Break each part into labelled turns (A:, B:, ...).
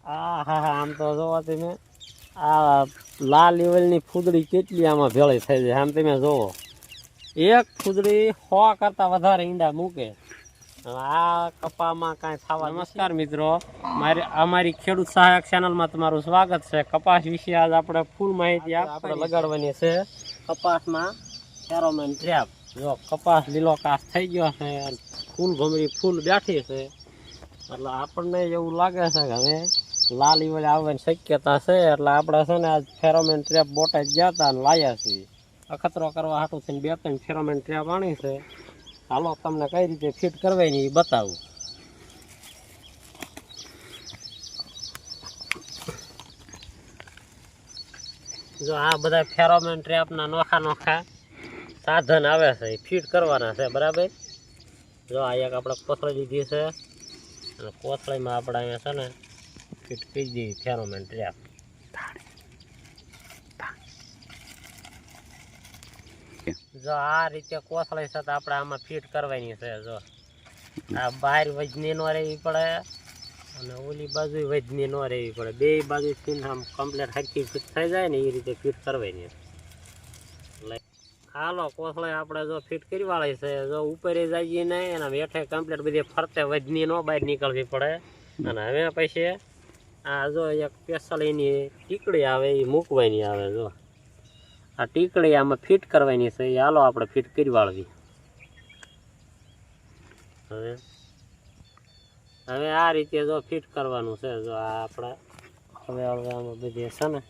A: હા હા, આમ તો જોવો તમે આ લાલ લેવલની ફૂદડી કેટલી આમાં ભેળી થઈ જાય. આમ તમે જોવો, એક ફૂદડી 100 કરતા વધારે ઈંડા મૂકે. આ કપામાં કાંઈ થવા. નમસ્કાર મિત્રો, અમારી ખેડૂત સહાયક ચેનલમાં તમારું સ્વાગત છે. કપાસ વિશે આજ આપણે ફૂલ માહિતી આપણે લગાડવાની છે. કપાસમાં ફેરોમેન ટ્રેપ. જો કપાસ લીલો કાસ થઈ ગયો છે, ફૂલ ભમરી ફૂલ બેઠી છે, એટલે આપણને એવું લાગે છે કે હવે લાલ ઈવળ આવવાની શક્યતા છે. એટલે આપણે છે ને આજ ફેરોમેન ટ્રેપ બોટાદ ગયા હતા અને લાવ્યા છીએ. અખતરો કરવા હાટું થઈને 2-3 ફેરોમેન ટ્રેપ આણી છે. હાલો તમને કઈ રીતે ફિટ કરવાની એ બતાવું. જો આ બધા ફેરોમેન ટ્રેપના નોખા સાધન આવે છે, એ ફિટ કરવાના છે. બરાબર. જો આ એક આપણે કોથળી લીધી છે, અને કોથળીમાં આપણે અહીંયા છે ને ફિટ કરી દઈએ ફેરોમેન ટ્રેપ. જો આ રીતે કોથળી છે તો આપણે આમાં ફિટ કરવાની છે. જો આ બહાર વજની ન રહેવી પડે અને ઓલી બાજુ વજની ન રહેવી પડે. બે બાજુથી આમ કમ્પ્લીટ હરખી ફિટ થઈ જાય ને એ રીતે ફિટ કરવાની. હાલો કોથળી આપણે જો ફિટ કરી વાળી છે. જો ઉપર જઈએ નહીં અને હેઠે કમ્પ્લીટ બધી ફરતે વજની ન બહાર નીકળવી પડે. અને હવે પછી આ જો એક સ્પેશિયલ એની ટીકડી આવે એ મૂકવાની આવે. જો આ ટીકડી આમાં ફિટ કરવાની છે. એ હાલો આપણે ફિટ કરી વાળવી. હવે આ રીતે જો ફિટ કરવાનું છે. જો આ આપણે હવે આમાં બધી છે ને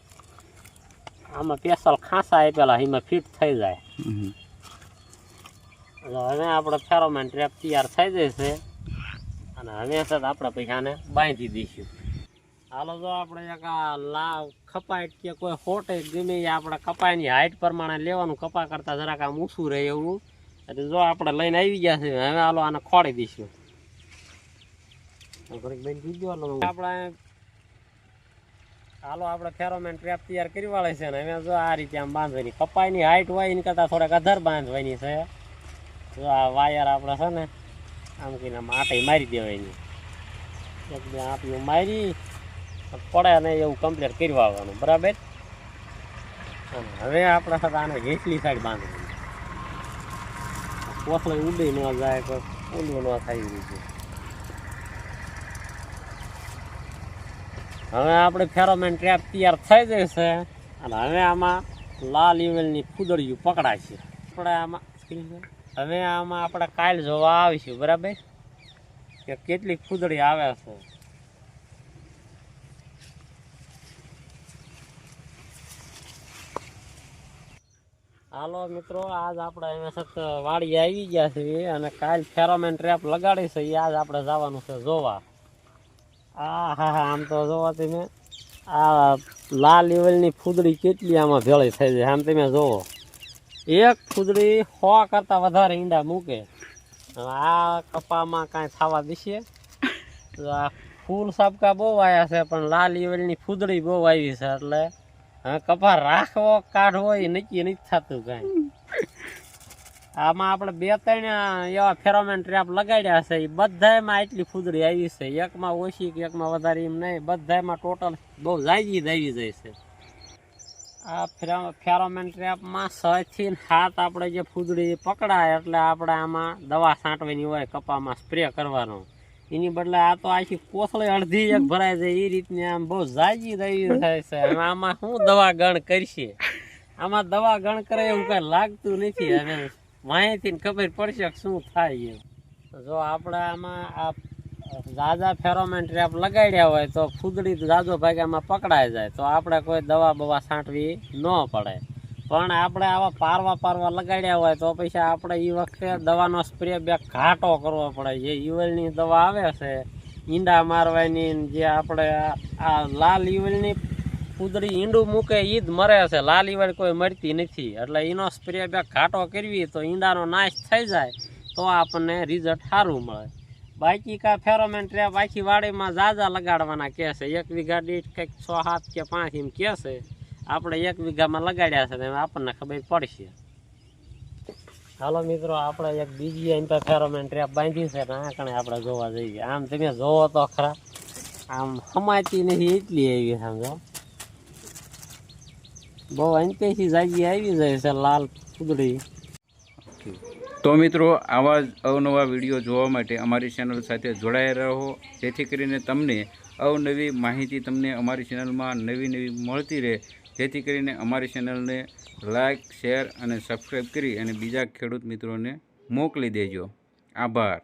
A: આમાં સ્પેશિયલ ખાંસા આપેલા એમાં ફિટ થઈ જાય. હવે આપણે ફેરોમેન ટ્રેપ તૈયાર થઈ જશે અને હવે છે આપણે પૈસાને બાંધી દઈશું. હાલો જો આપણે એક આ ખપાય કે કોઈ હોટે ગમે આપણે કપાયની હાઈટ પ્રમાણે લેવાનું. કપા કરતા જરાક આમ ઊંચું રહે એવું. એટલે જો આપણે લઈને આવી ગયા છે. હવે હાલો આને ખોડી દઈશું. આપણે હાલો આપણે ફેરોમેન ટ્રેપ તૈયાર કરી વાળે છે ને હવે જો આ રીતે આમ બાંધવાની. કપાયની હાઈટ હોય એની કરતાં થોડાક અધર બાંધવાની છે. જો આ વાયર આપણે છે ને આમ કહીને આમ આટે મારી દેવાની. એક બે આંટીઓ મારી પડે ને એવું કમ્પ્લીટ કરી વાળવાનું. બરાબર. હવે આપણે સાથે આને હેઠલી સાઈડ બાંધવાની. કોથળી ઉડી ન જાય, કોઈ ઓલું ન થાય એવી રીતે. હવે આપણે ફેરોમેન ટ્રેપ તૈયાર થઈ જશે અને હવે આમાં લાલ ઈવલની ફૂદડીયું પકડાશે. આપણે આમાં હવે આમાં આપણે કાલ જોવા આવીશું. બરાબર, કે કેટલી ફૂદડી આવે છે. હાલો મિત્રો, આજ આપણે અહીંયા સત વાડી આવી ગયા છીએ અને કાલ ફેરોમેન ટ્રેપ લગાડી છે. આજ આપણે જવાનું છે જોવા. હા હા, આમ તો જોવો તમે આ લાલ ઈવલની ફૂદડી કેટલી આમાં ભેળી થઈ જાય. આમ તમે જોવો, એક ફૂદડી 100 કરતા વધારે ઈંડા મૂકે. આ કપામાં કાંઈ થવા દેશે. આ ફૂલ સાબકા બહુ આવ્યા છે, પણ લાલ ઈવલની ફૂદડી બહુ આવી છે. એટલે હવે કપા રાખવો કાઢવો એ નક્કી નથી થતું કાંઈ. આમાં આપણે 2-3 એવા ફેરોમેન ટ્રેપ લગાડ્યા છે. એ બધામાં એટલી ફૂદડી આવી છે. એકમાં ઓછી કે એકમાં વધારે એમ નહીં, બધામાં ટોટલ બહુ જાજી આવી જાય છે. આ ફેરોમેન ટ્રેપમાં 6 થી 7 આપણે જે ફૂદડી પકડાય એટલે આપણે આમાં દવા છાંટવાની હોય, કપામાં સ્પ્રે કરવાનો. એની બદલે આ તો આખી કોથળી અડધી એક ભરાઈ જાય એ રીતની આમ બહુ જાજી દવી થાય છે. આમાં શું દવા ગણ કરશે? આમાં દવા ગણ કરે એવું કઈ લાગતું નથી. હવે માહિતી ખબર પડશે કે શું થાય. જો આપણે આમાં આ ઝાઝા ફેરોમેન ટ્રેપ લગાડ્યા હોય તો ફૂદડી ઝાઝો ભાગ આમાં પકડાઈ જાય તો આપણે કોઈ દવા બવા છાંટવી ન પડે. પણ આપણે આવા પારવા લગાડ્યા હોય તો પછી આપણે એ વખતે દવાનો સ્પ્રે બે ઘાટો કરવો પડે. જે ઈવલની દવા આવે છે ઈંડા મારવાની, જે આપણે આ લાલ ઈવલની ફૂદડી ઈંડું મૂકે એ જ મરે છે. લાલ ઈવળ કોઈ મરતી નથી. એટલે એનો સ્પ્રે બે ઘાટો કરવી તો ઈંડાનો નાશ થઈ જાય તો આપણને રિઝલ્ટ સારું મળે. બાકી કા ફેરોમેન ટ્રેપ આખી વાડીમાં ઝાઝા લગાડવાના કહે છે. 1 વીઘા દીઠ કંઈક 6, 7 કે 5 એમ કહે છે. આપણે 1 વીઘામાં લગાડ્યા છે તો આપણને ખબર પડશે. હાલો મિત્રો, આપણે એક બીજી અહીં ફેરોમેન ટ્રેપ બાંધી છે ને આ કણે આપણે જોવા જઈએ. આમ તમે જોવો તો ખરા, આમ સમાતી નથી એટલી આવી સમજો, બહુ અંતેથી જાગી આવી જાય છે લાલ ફૂદડી.
B: તો મિત્રો આવા જ અવનવા વિડીયો જોવા માટે અમારી ચેનલ સાથે જોડાયા રહો, જેથી કરીને તમને અવનવી માહિતી તમને અમારી ચેનલમાં નવી મળતી રહે, જેથી કરીને અમારી ચેનલને લાઇક, શેર અને સબસ્ક્રાઈબ કરી અને બીજા ખેડૂત મિત્રોને મોકલી દેજો. આભાર.